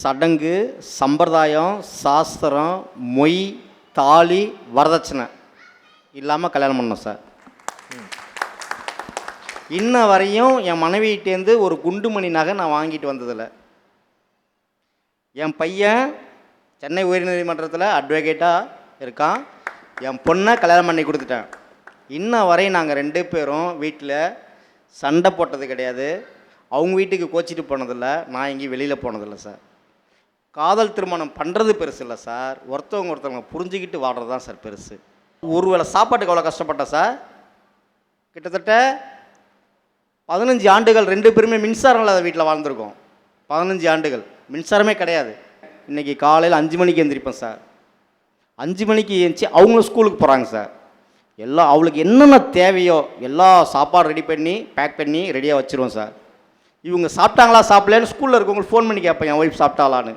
சடங்கு, சம்பிரதாயம், சாஸ்திரம், மொய், தாலி, வரதட்சணை இல்லாமல் கல்யாணம் பண்ணோம் சார். இன்ன வரையும் என் மனைவிகிட்டேருந்து ஒரு குண்டுமணி நகை நான் வாங்கிட்டு வந்ததில்லை. என் பையன் சென்னை உயர்நீதிமன்றத்தில் அட்வொகேட்டாக இருக்கான். என் பொண்ணை கல்யாணம் பண்ணி கொடுத்துட்டேன். இன்ன வரையும் நாங்கள் 2 பேரும் வீட்டில் சண்டை போட்டது கிடையாது. அவங்க வீட்டுக்கு கோச்சிட்டு போனதில்லை, நான் எங்கேயும் வெளியில் போனதில்லை சார். காதல் திருமணம் பண்ணுறது பெருசு இல்லை சார், ஒருத்தவங்க புரிஞ்சுக்கிட்டு வாழ்கிறது தான் சார் பெருசு. ஒரு வேளை சாப்பாட்டுக்கு அவ்வளோ கஷ்டப்பட்டேன் சார். கிட்டத்தட்ட 15 ஆண்டுகள் 2 பேருமே மின்சாரம் இல்லாத வீட்டில் வாழ்ந்துருக்கோம். 15 ஆண்டுகள் மின்சாரமே கிடையாது. இன்றைக்கி காலையில் 5 மணிக்கு எழுந்திரிப்பேன் சார். 5 மணிக்கு எழுந்துச்சி அவங்களும் ஸ்கூலுக்கு போகிறாங்க சார். எல்லாம் அவளுக்கு என்னென்ன தேவையோ எல்லா சாப்பாடு ரெடி பண்ணி பேக் பண்ணி ரெடியாக வச்சுருவோம் சார். இவங்க சாப்பிட்டாங்களா சாப்பிடலன்னு ஸ்கூலில் இருக்கவங்களுக்கு ஃபோன் பண்ணி கேட்பேன், என் ஒய்ஃப் சாப்பிட்டாலான்னு.